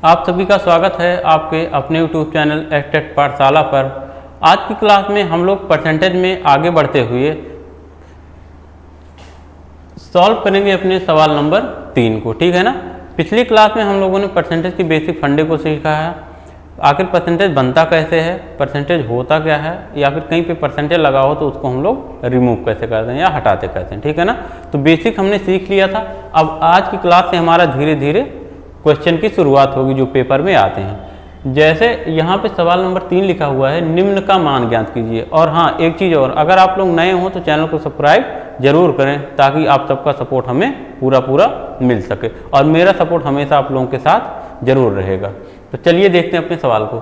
आप सभी का स्वागत है आपके अपने YouTube चैनल एक्टेट पाठशाला पर। आज की क्लास में हम लोग परसेंटेज में आगे बढ़ते हुए सॉल्व करेंगे अपने सवाल नंबर 3 को, ठीक है ना। पिछली क्लास में हम लोगों ने परसेंटेज की बेसिक फंडे को सीखा है। आखिर परसेंटेज बनता कैसे है, परसेंटेज होता क्या है, या फिर कहीं पे परसेंटेज लगा हो तो उसको हम लोग रिमूव कैसे करते हैं या हटाते कैसे हैं, ठीक है ना। तो बेसिक हमने सीख लिया था। अब आज की क्लास से हमारा धीरे धीरे क्वेश्चन की शुरुआत होगी जो पेपर में आते हैं। जैसे यहाँ पे सवाल नंबर 3 लिखा हुआ है, निम्न का मान ज्ञात कीजिए। और हाँ, एक चीज़ और, अगर आप लोग नए हों तो चैनल को सब्सक्राइब जरूर करें ताकि आप सबका सपोर्ट हमें पूरा मिल सके, और मेरा सपोर्ट हमेशा आप लोगों के साथ जरूर रहेगा। तो चलिए देखते हैं अपने सवाल को।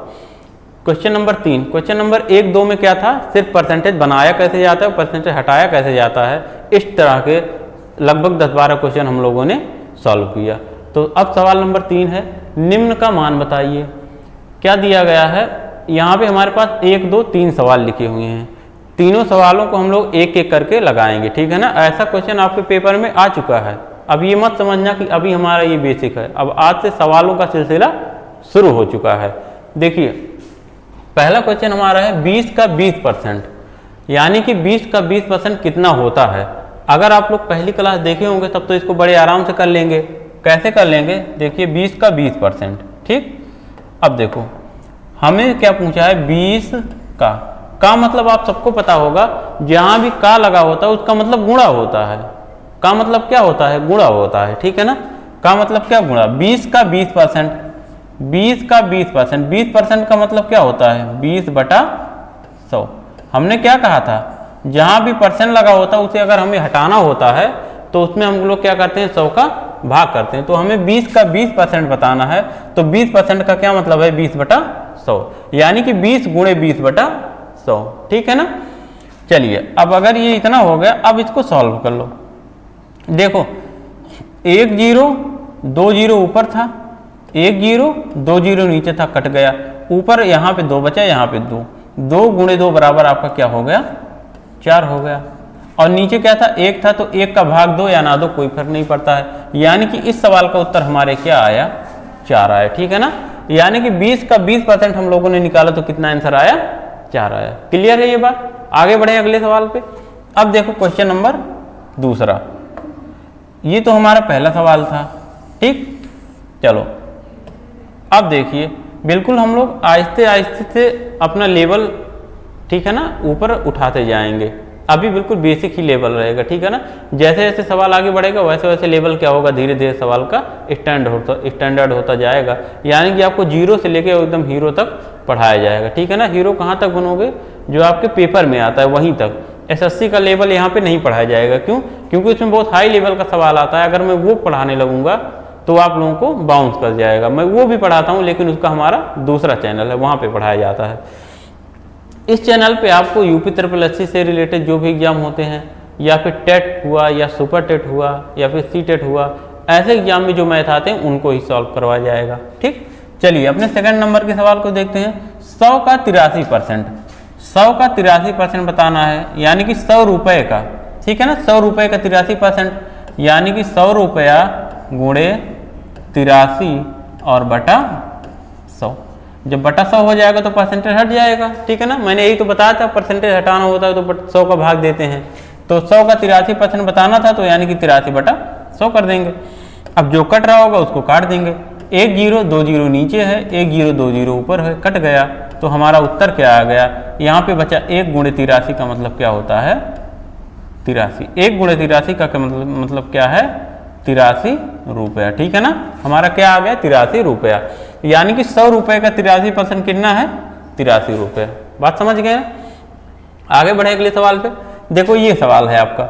क्वेश्चन नंबर 3, क्वेश्चन नंबर 1, 2 में क्या था, सिर्फ परसेंटेज बनाया कैसे जाता है, परसेंटेज हटाया कैसे जाता है, इस तरह के लगभग 10-12 क्वेश्चन हम लोगों ने सॉल्व किया। तो अब सवाल नंबर 3 है, निम्न का मान बताइए। क्या दिया गया है, यहाँ पे हमारे पास 1, 2, 3 सवाल लिखे हुए हैं। तीनों सवालों को हम लोग एक एक करके लगाएंगे, ठीक है ना। ऐसा क्वेश्चन आपके पेपर में आ चुका है। अब ये मत समझना कि अभी हमारा ये बेसिक है, अब आज से सवालों का सिलसिला शुरू हो चुका है। देखिए पहला क्वेश्चन हमारा है 20 का 20%, यानी कि 20 का 20% कितना होता है। अगर आप लोग पहली क्लास देखे होंगे तब तो इसको बड़े आराम से कर लेंगे। कैसे कर लेंगे, देखिए 20 का 20%, ठीक। अब देखो हमें क्या पूछा है, 20 का मतलब आप सबको पता होगा, जहां भी का लगा होता है उसका मतलब गुणा होता है। का मतलब क्या होता है, गुणा होता है, ठीक है ना। का मतलब क्या, गुणा। 20 का 20%, 20 का 20%, 20% का मतलब क्या होता है, 20/100। हमने क्या कहा था, जहां भी परसेंट लगा होता है उसे अगर हमें हटाना होता है तो उसमें हम लोग क्या करते हैं, 100 का भाग करते हैं। तो हमें 20 का 20% बताना है, तो 20% का क्या मतलब है, 20/100, यानी कि 20 गुणे 20/100, ठीक है ना। चलिए अब अगर ये इतना हो गया, अब इसको सॉल्व कर लो। देखो 1 0 2 0 ऊपर था, 1 0 2 0 नीचे था, कट गया। ऊपर यहाँ पे 2 बचा, यहाँ पे 2, 2 गुणे 2 बराबर आपका क्या हो गया, 4 हो गया। और नीचे क्या था, 1 था, तो 1 का भाग 2 या ना दो कोई फर्क नहीं पड़ता है। यानी कि इस सवाल का उत्तर हमारे क्या आया, 4 आया, ठीक है ना। यानी कि 20 का 20% हम लोगों ने निकाला तो कितना आंसर आया, 4 आया। क्लियर है ये बात। आगे बढ़े अगले सवाल पे। अब देखो क्वेश्चन नंबर 2, ये तो हमारा पहला सवाल था, ठीक। चलो अब देखिए, बिल्कुल हम लोग आहिस्ते आहिस्ते से अपना लेवल, ठीक है ना, ऊपर उठाते जाएंगे। अभी बिल्कुल बेसिक ही लेवल रहेगा, ठीक है ना। जैसे जैसे सवाल आगे बढ़ेगा वैसे वैसे लेवल क्या होगा, धीरे धीरे सवाल का स्टैंडर्ड होता जाएगा। यानी कि आपको 0 से लेकर एकदम हीरो तक पढ़ाया जाएगा, ठीक है ना। हीरो कहाँ तक बनोगे, जो आपके पेपर में आता है वहीं तक। SSC का लेवल यहाँ पे नहीं पढ़ाया जाएगा, क्यों, क्योंकि उसमें बहुत हाई लेवल का सवाल आता है। अगर मैं वो पढ़ाने लगूंगा तो आप लोगों को बाउंस कर जाएगा। मैं वो भी पढ़ाता हूँ, लेकिन उसका हमारा दूसरा चैनल है, वहाँ पे पढ़ाया जाता है। इस चैनल पे आपको UP-SSC से रिलेटेड जो भी एग्जाम होते हैं, या फिर टेट हुआ, या सुपर टेट हुआ, या फिर CTET हुआ, ऐसे एग्जाम में जो मैथ आते हैं उनको ही सॉल्व करवाया जाएगा, ठीक। चलिए अपने सेकंड नंबर के सवाल को देखते हैं। 100 का 83%, 100 का 83% बताना है, यानी कि 100 रुपये का, ठीक है ना। 100 रुपये का 83%, यानी कि 100 रुपया गुणे 83 और बटा 100। जब बटा 100 हो जाएगा तो परसेंटेज हट जाएगा, ठीक है ना। मैंने यही तो बताया था, परसेंटेज हटाना होता है तो 100 का भाग देते हैं। तो 100 का 83% बताना था, तो यानी कि 83/100 कर देंगे। अब जो कट रहा होगा उसको काट देंगे। 1 0 2 0 नीचे है, 1 0 2 0 ऊपर है, कट गया। तो हमारा उत्तर क्या आ गया, यहाँ पे बचा 1 गुणे 83 का मतलब क्या होता है, 83। 1 गुणे 83 का मतलब क्या है, 83 रुपया, ठीक है ना। हमारा क्या आ गया, 83 रुपया। यानी कि 100 रुपये का 83% कितना है, 83 रुपये। बात समझ गए ना। आगे बढ़े अगले सवाल पे। देखो ये सवाल है आपका,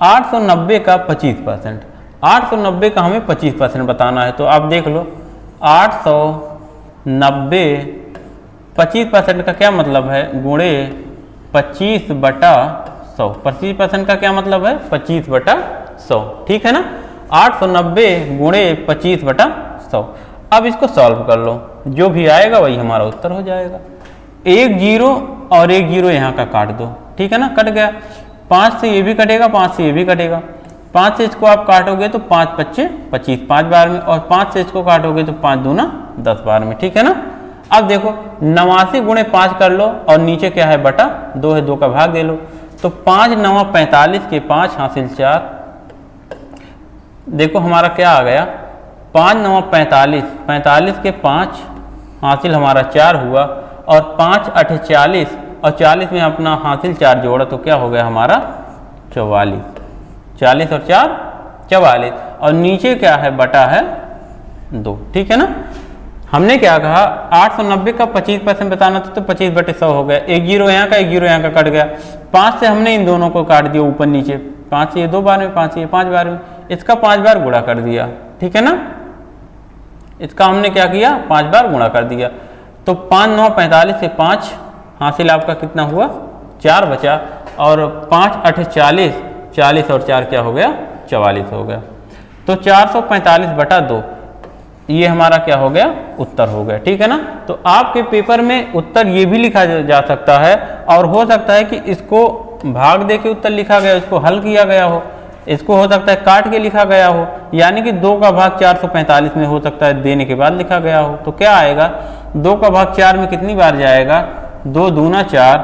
890 का 25%, 890 का हमें 25% बताना है। तो आप देख लो, 890 25% का क्या मतलब है, गुणे 25/100। 25% का क्या मतलब है, 25/100, ठीक है ना। 890 गुणे 25/100। अब इसको सॉल्व कर लो, जो भी आएगा वही हमारा उत्तर हो जाएगा। 1 0 और 1 0 यहाँ का काट दो, ठीक है ना, कट गया। 5 से ये भी कटेगा, 5 से ये भी कटेगा। 5 से इसको आप काटोगे तो 5 × 5 = 25, 5 बार में, और 5 से इसको काटोगे तो 5 दूना 10 बार में, ठीक है ना। अब देखो 89 गुणे 5 कर लो और नीचे क्या है बटा 2 है, 2 का भाग दे लो। तो 5 9 45 के 5 हासिल 4। देखो हमारा क्या आ गया 5 9 45, 45 के 5 हासिल हमारा 4 हुआ और 5 8 40 और 40 में अपना हासिल 4 जोड़ा तो क्या हो गया हमारा 44। 40 और 4 44 और नीचे क्या है बटा है 2, ठीक है ना। हमने क्या कहा 890 का 25% बताना था तो 25/100 हो गया। एक जीरो यहाँ का, एक जीरो यहाँ का कट गया। 5 से हमने इन दोनों को काट दिया ऊपर नीचे, 5 ये 2 बार में, 5 ये 5 बार में, इसका 5 बार गुणा कर दिया, ठीक है ना। इसका हमने क्या किया 5 बार गुणा कर दिया। तो 5 9 45 से 5 हासिल आपका कितना हुआ 4 बचा और 5 8 40, 40 और 4 क्या हो गया 44 हो गया। तो 445/2 ये हमारा क्या हो गया उत्तर हो गया, ठीक है ना। तो आपके पेपर में उत्तर ये भी लिखा जा सकता है और हो सकता है कि इसको भाग दे के उत्तर लिखा गया, इसको हल किया गया हो, इसको हो सकता है काट के लिखा गया हो, यानी कि 2 का भाग 445 में हो सकता है देने के बाद लिखा गया हो। तो क्या आएगा 2 का भाग 4 में कितनी बार जाएगा 2 दूना 4,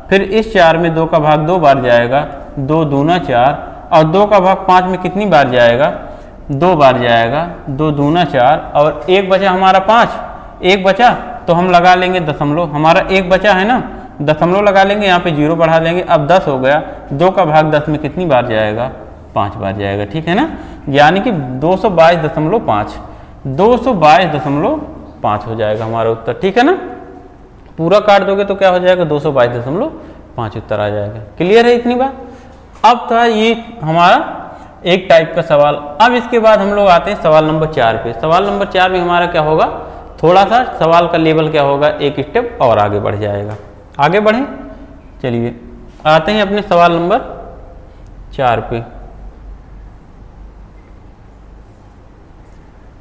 फिर इस 4 में 2 का भाग 2 बार जाएगा 2 दूना 4 और 2 का भाग 5 में कितनी बार जाएगा 2 बार जाएगा 2 दूना 4 और 1 बचा हमारा 5, 1 बचा तो हम लगा लेंगे दशमलव, हमारा 1 बचा है ना, दशमलव लगा लेंगे, यहाँ पे 0 बढ़ा देंगे, अब 10 हो गया। 2 का भाग 10 में कितनी बार जाएगा 5 बार जाएगा, ठीक है ना। यानी कि 222.5, 222.5 हो जाएगा हमारा उत्तर, ठीक है ना। पूरा काट दोगे तो क्या हो जाएगा 222.5 उत्तर आ जाएगा। क्लियर है इतनी बात। अब था ये हमारा एक टाइप का सवाल। अब इसके बाद हम लोग आते हैं सवाल नंबर 4 पे। सवाल नंबर 4 में हमारा क्या होगा थोड़ा सा सवाल का लेवल क्या होगा एक स्टेप और आगे बढ़ जाएगा। आगे बढ़ें, चलिए आते हैं अपने सवाल नंबर 4 पे।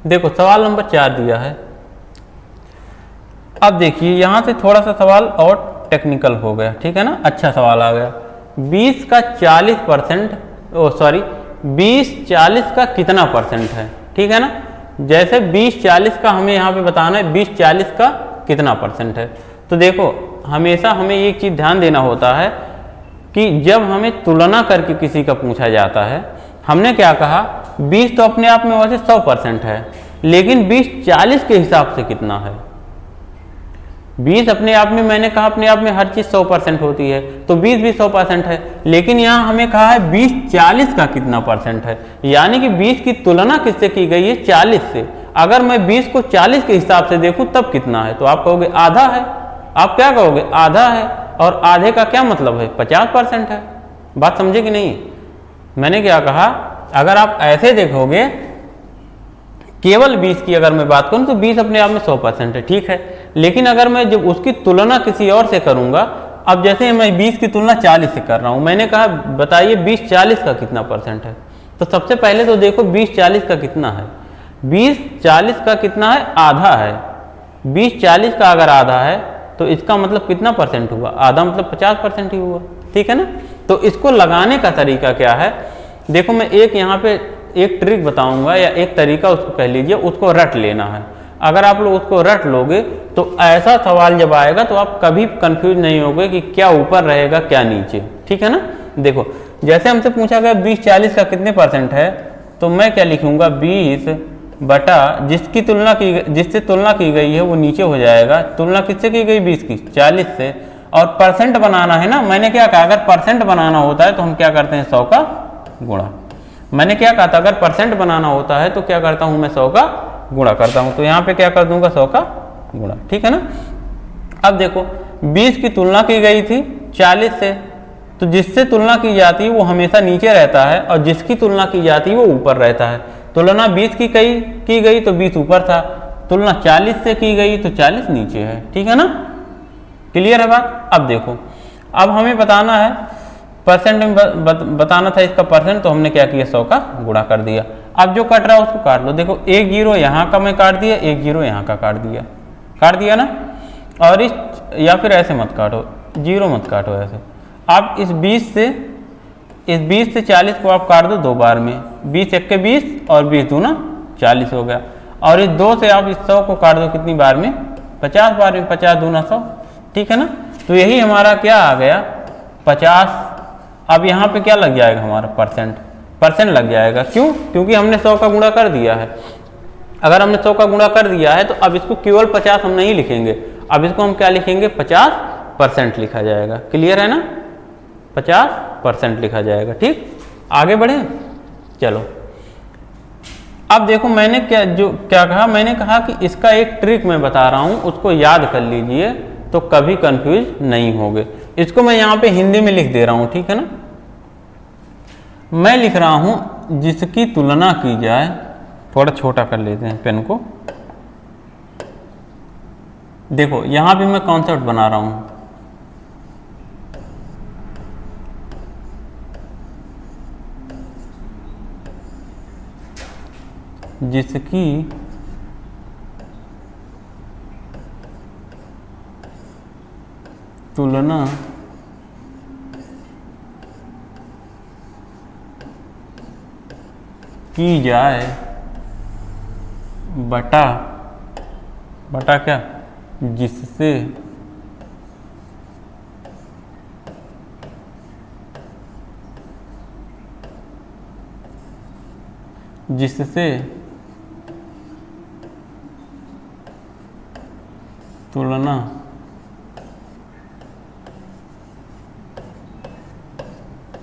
देखो सवाल नंबर 4 दिया है। अब देखिए यहाँ से थोड़ा सा सवाल और टेक्निकल हो गया, ठीक है ना। अच्छा सवाल आ गया 20 का 40%, 20 40 का कितना परसेंट है, ठीक है ना। जैसे 20 40 का हमें यहाँ पे बताना है 20 40 का कितना परसेंट है। तो देखो हमेशा हमें एक चीज़ ध्यान देना होता है कि जब हमें तुलना करके किसी का पूछा जाता है, हमने क्या कहा 20 तो अपने आप में वैसे 100% है, लेकिन 20 40 के हिसाब से कितना है। 20 अपने आप में मैंने कहा अपने आप में हर चीज़ 100% होती है, तो 20 भी 100% है, लेकिन यहाँ हमें कहा है 20 40 का कितना परसेंट है, यानी कि 20 की तुलना किससे की गई है 40 से। अगर मैं 20 को 40 के हिसाब से देखूँ तब कितना है, तो आप कहोगे आधा है। आप क्या कहोगे आधा है, और आधे का क्या मतलब है 50% है। बात समझे कि नहीं। मैंने क्या कहा अगर आप ऐसे देखोगे केवल 20 की अगर मैं बात करूं तो 20 अपने आप में 100% है, ठीक है। लेकिन अगर मैं जब उसकी तुलना किसी और से करूंगा, अब जैसे मैं 20 की तुलना 40 से कर रहा हूं, मैंने कहा बताइए 20 40 का कितना परसेंट है। तो सबसे पहले तो देखो 20 40 का कितना है। 20 40 का कितना है आधा है। 20 40 का अगर आधा है तो इसका मतलब कितना परसेंट हुआ, आधा मतलब 50% ही हुआ, ठीक है ना। तो इसको लगाने का तरीका क्या है, देखो मैं एक यहाँ पे एक ट्रिक बताऊंगा या एक तरीका उसको कह लीजिए, उसको रट लेना है। अगर आप लोग उसको रट लोगे तो ऐसा सवाल जब आएगा तो आप कभी कंफ्यूज नहीं होगे कि क्या ऊपर रहेगा क्या नीचे, ठीक है ना। देखो जैसे हमसे पूछा गया 20 40 का कितने परसेंट है, तो मैं क्या लिखूंगा 20 बटा जिससे तुलना की गई है वो नीचे हो जाएगा। तुलना किससे की गई 20 की 40 से, और परसेंट बनाना है ना। मैंने क्या कहा अगर परसेंट बनाना होता है तो हम क्या करते हैं 100 का गुणा। मैंने क्या कहा था अगर परसेंट बनाना होता है तो क्या करता हूं मैं 100 का गुणा करता हूं। तो यहाँ पे क्या कर दूंगा 100 का गुणा, ठीक है ना। अब देखो 20 की तुलना की गई थी 40 से, तो जिससे तुलना की जाती है वो हमेशा नीचे रहता है और जिसकी तुलना की जाती है वो ऊपर रहता है। तुलना 20 की गई तो 20 ऊपर था, तुलना 40 से की गई तो 40 नीचे है, ठीक है ना। क्लियर है बात। अब देखो अब हमें बताना है परसेंट में बताना था इसका परसेंट, तो हमने क्या किया 100 का गुणा कर दिया। अब जो कट रहा है उसको काट लो। देखो एक जीरो यहाँ का मैं काट दिया, एक जीरो यहाँ का काट दिया ना। और इस या फिर ऐसे मत काटो, जीरो मत काटो ऐसे। आप इस 20 से 40 को आप काट दो 2 बार में, 20 1 के 20 और 20 दूना 40 हो गया। और इस 2 से आप इस 100 को काट दो कितनी बार में, 50 बार में, 50 दूना 100, ठीक है ना। तो यही हमारा क्या आ गया 50। अब यहाँ पे क्या लग जाएगा हमारा परसेंट लग जाएगा। क्यों? क्योंकि हमने 100 का गुणा कर दिया है। अगर हमने 100 का गुणा कर दिया है तो अब इसको केवल 50 हम नहीं लिखेंगे, अब इसको हम क्या लिखेंगे 50% लिखा जाएगा। क्लियर है ना, 50% लिखा जाएगा। ठीक, आगे बढ़े, चलो। अब देखो मैंने क्या कहा, मैंने कहा कि इसका एक ट्रिक मैं बता रहा हूं, उसको याद कर लीजिए तो कभी कंफ्यूज नहीं होगे। इसको मैं यहाँ पे हिंदी में लिख दे रहा हूं, ठीक है ना। मैं लिख रहा हूं जिसकी तुलना की जाए, थोड़ा छोटा कर लेते हैं पेन को। देखो यहां भी मैं कॉन्सेप्ट बना रहा हूं, जिसकी तुलना की जाए बटा क्या, जिससे तुलना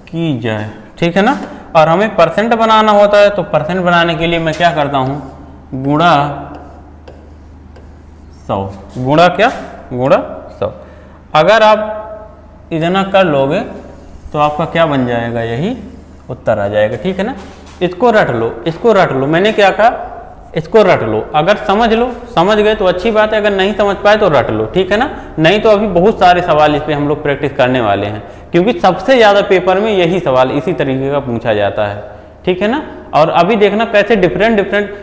की जाए, ठीक है ना। और हमें परसेंट बनाना होता है तो परसेंट बनाने के लिए मैं क्या करता हूं, गुणा 100, गुणा क्या, गुणा 100। अगर आप इतना कर लोगे तो आपका क्या बन जाएगा, यही उत्तर आ जाएगा, ठीक है ना। इसको रट लो, इसको रट लो, मैंने क्या कहा, इसको रट लो। अगर समझ गए तो अच्छी बात है, अगर नहीं समझ पाए तो रट लो, ठीक है ना। नहीं तो अभी बहुत सारे सवाल इस पे हम लोग प्रैक्टिस करने वाले हैं, क्योंकि सबसे ज़्यादा पेपर में यही सवाल इसी तरीके का पूछा जाता है, ठीक है ना। और अभी देखना कैसे डिफरेंट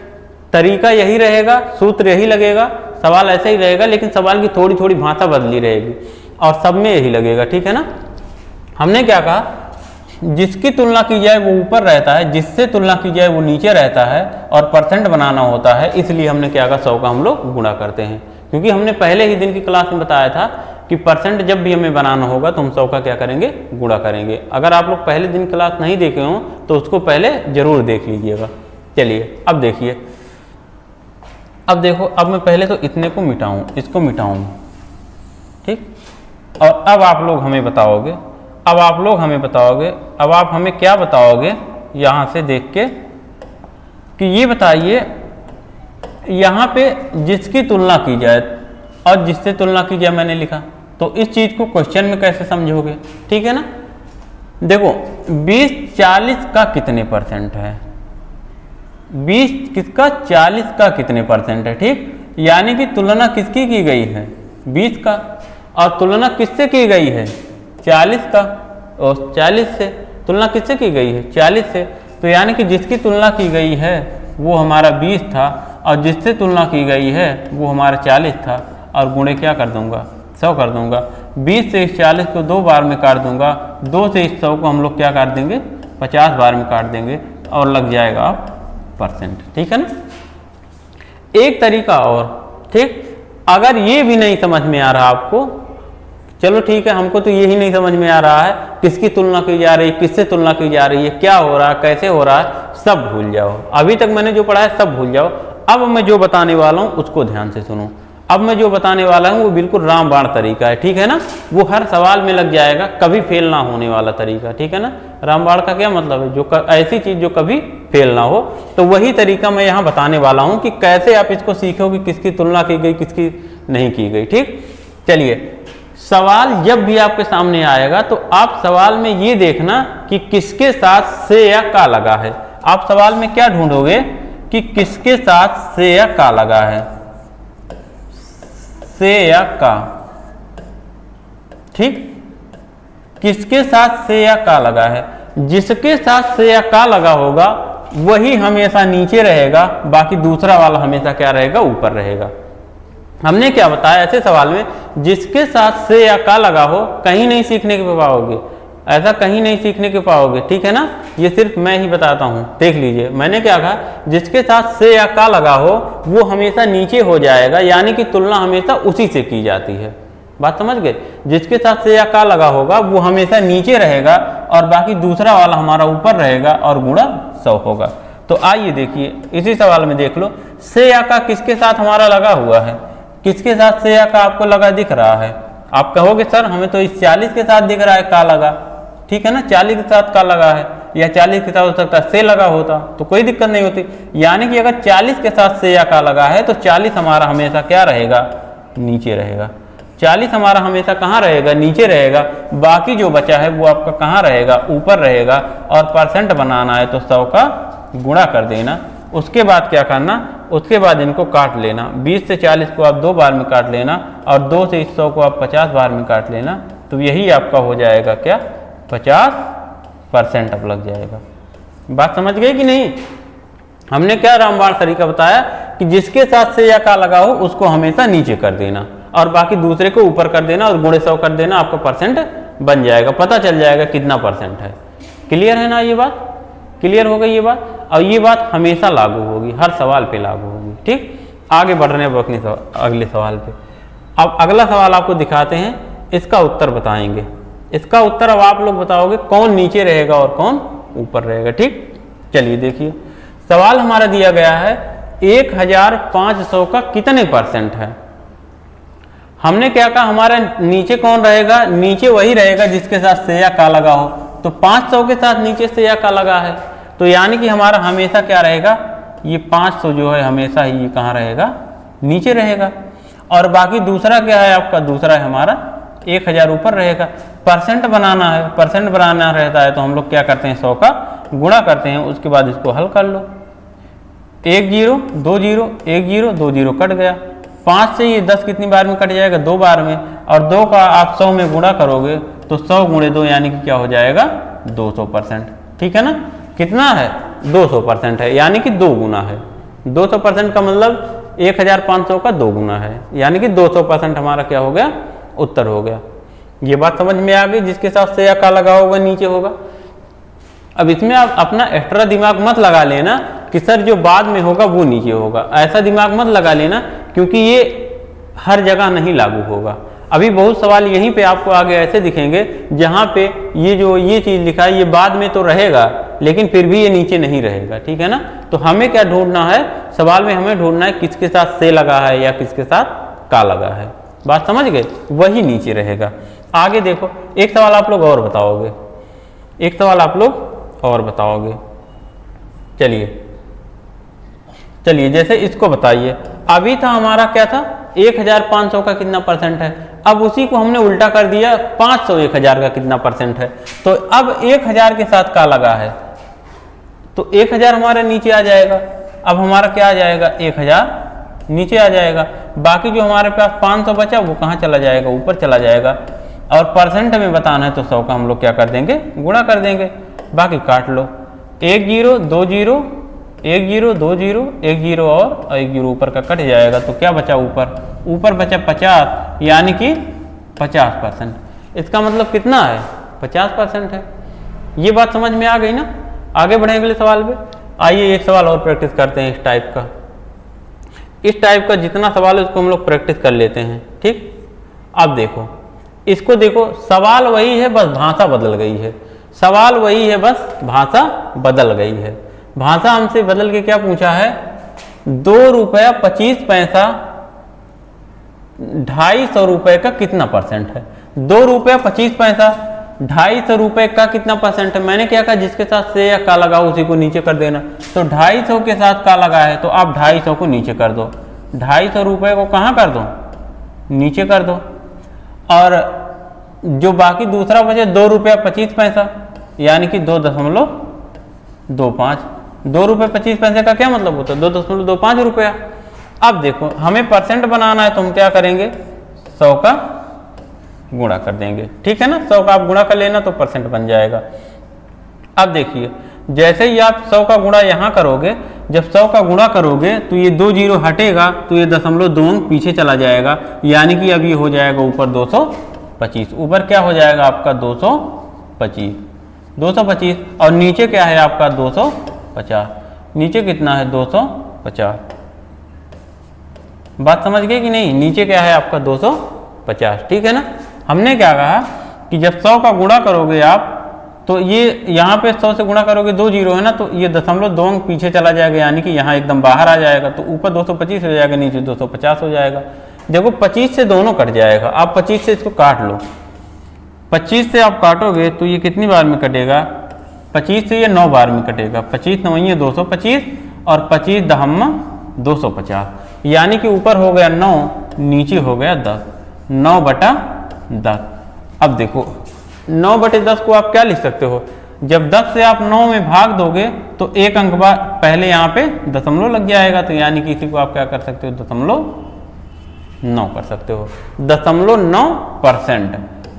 तरीका यही रहेगा, सूत्र यही लगेगा, सवाल ऐसे ही रहेगा, लेकिन सवाल की थोड़ी थोड़ी भाषा बदली रहेगी और सब में यही लगेगा, ठीक है ना। हमने क्या कहा, जिसकी तुलना की जाए वो ऊपर रहता है, जिससे तुलना की जाए वो नीचे रहता है, और परसेंट बनाना होता है, इसलिए हमने क्या कहा 100 का हम लोग गुणा करते हैं। क्योंकि हमने पहले ही दिन की क्लास में बताया था कि परसेंट जब भी हमें बनाना होगा तो हम 100 का क्या करेंगे, गुणा करेंगे। अगर आप लोग पहले दिन क्लास नहीं देखे हों तो उसको पहले जरूर देख लीजिएगा। चलिए अब देखिए, अब देखो, अब मैं पहले तो इतने को मिटाऊं, इसको मिटाऊं, ठीक। और अब आप लोग हमें बताओगे, अब आप हमें क्या बताओगे यहाँ से देख के, कि ये बताइए यहाँ पे जिसकी तुलना की जाए और जिससे तुलना की जाए मैंने लिखा, तो इस चीज़ को क्वेश्चन में कैसे समझोगे, ठीक है ना। देखो 20-40 का कितने परसेंट है, 20 किसका, 40 का कितने परसेंट है, ठीक। यानी कि तुलना किसकी की गई है, 20 का, और तुलना किससे की गई है, 40 का, और 40 से तुलना किससे की गई है, 40 से। तो यानी कि जिसकी तुलना की गई है वो हमारा 20 था, और जिससे तुलना की गई है वो हमारा 40 था, और गुणे क्या कर दूंगा, 100 कर दूंगा। 20 से इस 40 को 2 बार में काट दूंगा, 2 से इस 100 को हम लोग क्या काट देंगे, 50 बार में काट देंगे, और लग जाएगा परसेंट, ठीक है ना। एक तरीका और, ठीक, अगर ये भी नहीं समझ में आ रहा आपको, चलो ठीक है, हमको तो यही नहीं समझ में आ रहा है किसकी तुलना की जा रही है, किससे तुलना की जा रही है, क्या हो रहा है, कैसे हो रहा है, सब भूल जाओ। अभी तक मैंने जो पढ़ा है सब भूल जाओ। अब मैं जो बताने वाला हूँ उसको ध्यान से सुनो। अब मैं जो बताने वाला हूँ वो बिल्कुल रामबाण तरीका है, ठीक है ना। वो हर सवाल में लग जाएगा, कभी फेल ना होने वाला तरीका, ठीक है ना। रामबाण का क्या मतलब है, जो ऐसी चीज जो कभी फेल ना हो, तो वही तरीका मैं यहाँ बताने वाला हूँ कि कैसे आप इसको सीखोगे, किसकी तुलना की गई, किसकी नहीं की गई, ठीक। चलिए, सवाल जब भी आपके सामने आएगा तो आप सवाल में ये देखना कि किसके साथ से या का लगा है। आप सवाल में क्या ढूंढोगे कि किसके साथ से या का लगा है, से या का, ठीक। किसके साथ से या का लगा है, जिसके साथ से या का लगा होगा वही हमेशा नीचे रहेगा, बाकी दूसरा वाला हमेशा क्या रहेगा, ऊपर रहेगा। हमने क्या बताया ऐसे सवाल में, जिसके साथ से या का लगा हो कहीं नहीं सीखने के पाओगे, ऐसा कहीं नहीं सीखने के पाओगे, ठीक है ना। ये सिर्फ मैं ही बताता हूँ। देख लीजिए मैंने क्या कहा, जिसके साथ से या का लगा हो वो हमेशा नीचे हो जाएगा, यानी कि तुलना हमेशा उसी से की जाती है। बात समझ गए। जिसके साथ से या का लगा होगा वो हमेशा नीचे रहेगा और बाकी दूसरा वाला हमारा ऊपर रहेगा और गुणा 100 होगा। तो आइए देखिए इसी सवाल में देख लो, से या का किसके साथ हमारा लगा हुआ है, किसके साथ से या का आपको लगा दिख रहा है। आप कहोगे सर हमें तो इस 40 के साथ दिख रहा है का लगा, ठीक है ना, 40 के साथ का लगा है, या 40 के साथ हो सकता है से लगा होता तो कोई दिक्कत नहीं होती। यानी कि अगर 40 के साथ से या का लगा है तो 40 हमारा हमेशा क्या रहेगा, नीचे रहेगा। 40 हमारा हमेशा कहाँ रहेगा, नीचे रहेगा। बाकी जो बचा है वो आपका कहाँ रहेगा, ऊपर रहेगा। और परसेंट बनाना है तो 100 का गुणा कर देना। उसके बाद क्या करना, उसके बाद इनको काट लेना। 20 से 40 को आप 2 बार में काट लेना और 2 से 100 को आप 50 बार में काट लेना। तो यही आपका हो जाएगा क्या, 50% अब लग जाएगा। बात समझ गए कि नहीं। हमने क्या रामबाण तरीका बताया कि जिसके साथ से या का लगा हो उसको हमेशा नीचे कर देना और बाकी दूसरे को ऊपर कर देना और गुणे 100 कर देना, आपका परसेंट बन जाएगा, पता चल जाएगा कितना परसेंट है। क्लियर है ना, ये बात क्लियर हो गई ये बात। और ये बात हमेशा लागू होगी, हर सवाल पे लागू होगी। ठीक, आगे बढ़ रहे हैं अपने अगले सवाल पे। अब अगला सवाल आपको दिखाते हैं, इसका उत्तर बताएंगे। इसका उत्तर अब आप लोग बताओगे कौन नीचे रहेगा और कौन ऊपर रहेगा। ठीक, चलिए देखिए सवाल हमारा दिया गया है 1500 का कितने परसेंट है। हमने क्या कहा, हमारा नीचे कौन रहेगा, नीचे वही रहेगा जिसके साथ से या का लगा हो। तो 500 के साथ नीचे से या का लगा है, तो यानी कि हमारा हमेशा क्या रहेगा, ये 500 जो है हमेशा ही ये कहाँ रहेगा, नीचे रहेगा। और बाकी दूसरा क्या है आपका, दूसरा है हमारा 1000 ऊपर रहेगा। परसेंट बनाना है, परसेंट बनाना रहता है तो हम लोग क्या करते हैं, 100 का गुणा करते हैं। उसके बाद इसको हल कर लो। 1 0 2 0 1 0 2 0 कट गया। 5 से ये 10 कितनी बार में कट जाएगा, 2 बार में। और 2 का आप 100 में गुणा करोगे तो 100 गुणे 2 यानी कि क्या हो जाएगा, 200%। ठीक है ना, कितना है, 200% है, यानी कि 2 गुना है। 200% का मतलब 1500 का 2 गुना है, यानी कि 200% हमारा क्या हो गया, उत्तर हो गया। ये बात समझ में आ गई। जिसके साथ से या का लगा होगा नीचे होगा। अब इसमें आप अपना एक्स्ट्रा दिमाग मत लगा लेना कि सर जो बाद में होगा वो नीचे होगा, ऐसा दिमाग मत लगा लेना, क्योंकि ये हर जगह नहीं लागू होगा। अभी बहुत सवाल यहीं पे आपको आगे ऐसे दिखेंगे जहाँ पे ये चीज़ लिखा है ये बाद में तो रहेगा लेकिन फिर भी ये नीचे नहीं रहेगा। ठीक है ना, तो हमें क्या ढूंढना है, सवाल में हमें ढूंढना है किसके साथ से लगा है या किसके साथ का लगा है। बात समझ गए, वही नीचे रहेगा। आगे देखो, एक सवाल आप लोग और बताओगे, एक सवाल आप लोग और बताओगे। चलिए जैसे इसको बताइए। अभी था हमारा क्या था, 1500 का कितना परसेंट है। अब उसी को हमने उल्टा कर दिया, 500 1000 का कितना परसेंट है। तो अब 1000 के साथ का लगा है तो 1000 हमारे नीचे आ जाएगा। अब हमारा क्या आ जाएगा, 1000 नीचे आ जाएगा। बाकी जो हमारे पास 500 बचा वो कहाँ चला जाएगा, ऊपर चला जाएगा। और परसेंट में बताना है तो 100 का हम लोग क्या कर देंगे, गुणा कर देंगे। बाकी काट लो, 1 0 2 0 1 0 2 0 1 0 और 1 0 ऊपर का कट जाएगा। तो क्या बचा, ऊपर बचा 50, यानी कि 50%। इसका मतलब कितना है, 50% है। ये बात समझ में आ गई ना। आगे बढ़े अगले सवाल पे। आइए एक सवाल और प्रैक्टिस करते हैं इस टाइप का। इस टाइप का जितना सवाल है उसको हम लोग प्रैक्टिस कर लेते हैं। ठीक, अब देखो इसको, देखो सवाल वही है बस भाषा बदल गई है। सवाल वही है बस भाषा बदल गई है। भाषा हमसे बदल के क्या पूछा है, 2 रुपया 25 पैसा 250 रुपए का कितना परसेंट है। 2 रुपया 25 पैसा 250 रुपए का कितना परसेंट है। मैंने क्या कहा, जिसके साथ से या का लगा उसी को नीचे कर देना। तो 250 के साथ का लगा है तो आप 250 को नीचे कर दो, 250 रुपए को कहाँ कर दो, नीचे कर दो। और जो बाकी दूसरा बचे 2 रुपया 25 पैसा यानी कि 2.25। 2 रुपये 25 पैसे का क्या मतलब होता है, 2.25 रुपया। अब देखो हमें परसेंट बनाना है तो हम क्या करेंगे, 100 का गुणा कर देंगे। ठीक है ना, 100 का आप गुणा कर लेना तो परसेंट बन जाएगा। अब देखिए जैसे ही आप 100 का गुणा यहाँ करोगे, जब 100 का गुणा करोगे तो ये 2 0 हटेगा तो ये 0.2 अंक पीछे चला जाएगा, यानी कि अब ये हो जाएगा ऊपर 225। ऊपर क्या हो जाएगा आपका 225, 225 और नीचे क्या है आपका 250, नीचे कितना है 250, बात समझ गए कि नहीं, नीचे क्या है आपका 250, ठीक है ना। हमने क्या कहा कि जब 100 का गुणा करोगे आप तो ये यहाँ पे 100 से गुणा करोगे, 2 जीरो है ना, तो ये 0.2 अंक पीछे चला जाएगा, यानी कि यहाँ एकदम बाहर आ जाएगा, तो ऊपर 225 हो जाएगा, नीचे 250 हो जाएगा। देखो 25 से दोनों कट जाएगा, आप 25 से इसको काट लो, 25 से आप काटोगे तो ये कितनी बार में कटेगा, 25 से ये 9 बार में कटेगा, 25 9 ये 225 और 25 दहम्मा 250, यानी कि ऊपर हो गया 9, नीचे हो गया 10, 9/10। अब देखो 9/10 को आप क्या लिख सकते हो, जब 10 से आप 9 में भाग दोगे तो एक अंक बाद पहले यहाँ पे दशमलव लग जाएगा, तो यानी कि इसी को आप क्या कर सकते हो 0.9 कर सकते हो, 0.9%,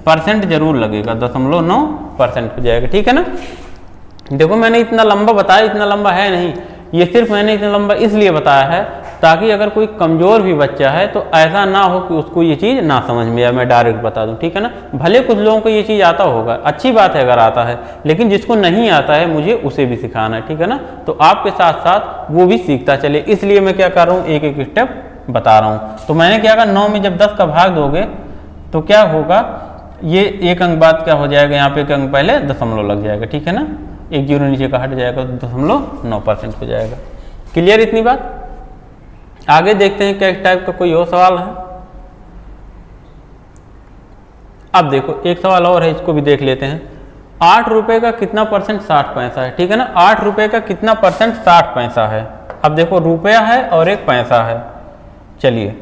परसेंट जरूर लगेगा, 0.9% हो जाएगा, ठीक है ना। देखो मैंने इतना लंबा बताया, इतना लंबा है नहीं, ये सिर्फ मैंने इतना लंबा इसलिए बताया है ताकि अगर कोई कमज़ोर भी बच्चा है तो ऐसा ना हो कि उसको ये चीज़ ना समझ में आए, मैं डायरेक्ट बता दूं, ठीक है ना। भले कुछ लोगों को ये चीज़ आता होगा, अच्छी बात है अगर आता है, लेकिन जिसको नहीं आता है मुझे उसे भी सिखाना है, ठीक है ना। तो आपके साथ साथ वो भी सीखता चले, इसलिए मैं क्या कर रहा हूँ, एक एक स्टेप बता रहा हूँ। तो मैंने क्या कहा, 9 में जब 10 का भाग दोगे तो क्या होगा, ये एक अंक बाद क्या हो जाएगा, यहाँ पे एक अंक पहले दशमलव लग जाएगा, ठीक है ना, एक जीरो नीचे का हट जाएगा, 0.9% हो जाएगा। क्लियर इतनी बात। आगे देखते हैं क्या टाइप का कोई और सवाल है। अब देखो एक सवाल और है, इसको भी देख लेते हैं। 8 रुपए का कितना परसेंट 60 पैसा है, ठीक है ना। 8 रुपए का कितना परसेंट 60 पैसा है। अब देखो रुपया है और एक पैसा है, चलिए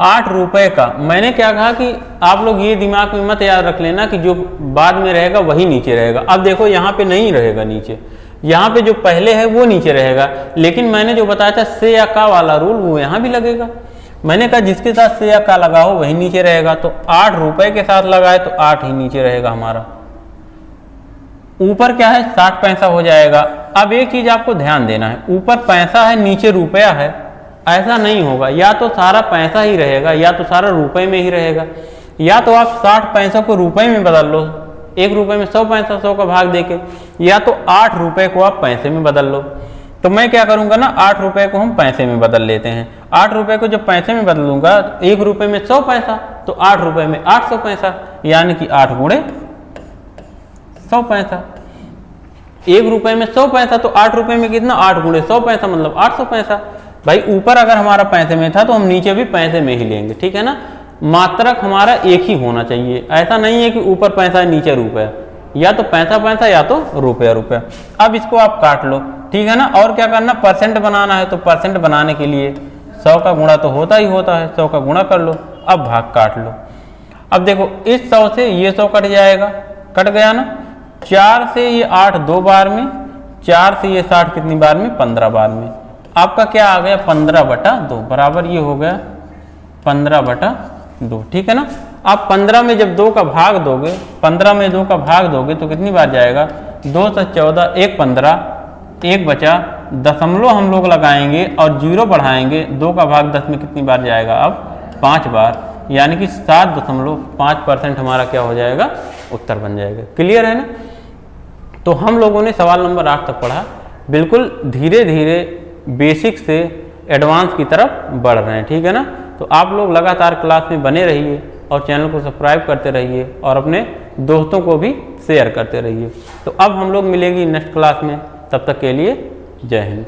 8 रुपए का, मैंने क्या कहा कि आप लोग ये दिमाग में मत याद रख लेना कि जो बाद में रहेगा वही नीचे रहेगा। अब देखो यहाँ पे नहीं रहेगा नीचे, यहाँ पे जो पहले है वो नीचे रहेगा, लेकिन मैंने जो बताया था से या का वाला रूल वो यहाँ भी लगेगा। मैंने कहा जिसके साथ से या का लगा हो वही नीचे रहेगा, तो 8 रुपए के साथ लगाए तो 8 ही नीचे रहेगा हमारा। ऊपर क्या है 60 पैसा हो जाएगा। अब एक चीज आपको ध्यान देना है, ऊपर पैसा है नीचे रुपया है, ऐसा नहीं होगा, या तो सारा पैसा ही रहेगा या तो सारा रुपए में ही रहेगा, या तो आप 60 पैसों को रुपए में बदल लो, 1 रुपए में 100 पैसा 100 का भाग देके, या तो 8 रुपए को आप पैसे में बदल लो। तो मैं क्या करूंगा ना, 8 रुपए को हम पैसे में बदल लेते हैं। 8 रुपए को जब पैसे में बदलूंगा, 1 रुपए में 100 पैसा, तो 8 रुपए में 800 पैसा, यानी कि 8 गुणे 100 पैसा। 1 रुपए में 100 पैसा, तो 8 रुपए में कितना, 8 गुणे 100 पैसा मतलब 800 पैसा। भाई ऊपर अगर हमारा पैसे में था तो हम नीचे भी पैसे में ही लेंगे, ठीक है ना। मात्रक हमारा एक ही होना चाहिए, ऐसा नहीं है कि ऊपर पैसा नीचे रुपया, या तो पैसा पैसा या तो रुपया रुपया। अब इसको आप काट लो, ठीक है ना। और क्या करना, परसेंट बनाना है, तो परसेंट बनाने के लिए 100 का गुणा तो होता ही होता है, 100 का गुणा कर लो, अब भाग काट लो। अब देखो इस 100 से ये 100 कट जाएगा, कट गया ना। 4 से ये 8 2 बार में, 4 से ये 60 कितनी बार में, 15 बार में। आपका क्या आ गया 15/2 बराबर ये हो गया 15/2, ठीक है ना। आप 15 में जब 2 का भाग दोगे, 15 में 2 का भाग दोगे तो कितनी बार जाएगा, 2 से 14 1 15, 1 बचा, दशमलव हम लोग लगाएंगे और 0 बढ़ाएंगे, 2 का भाग 10 में कितनी बार जाएगा, अब 5 बार, यानी कि 7.5% हमारा क्या हो जाएगा, उत्तर बन जाएगा। क्लियर है ना। तो हम लोगों ने सवाल नंबर 8 तक पढ़ा, बिल्कुल धीरे धीरे बेसिक से एडवांस की तरफ बढ़ रहे हैं, ठीक है ना। तो आप लोग लगातार क्लास में बने रहिए और चैनल को सब्सक्राइब करते रहिए और अपने दोस्तों को भी शेयर करते रहिए। तो अब हम लोग मिलेंगे नेक्स्ट क्लास में, तब तक के लिए जय हिंद।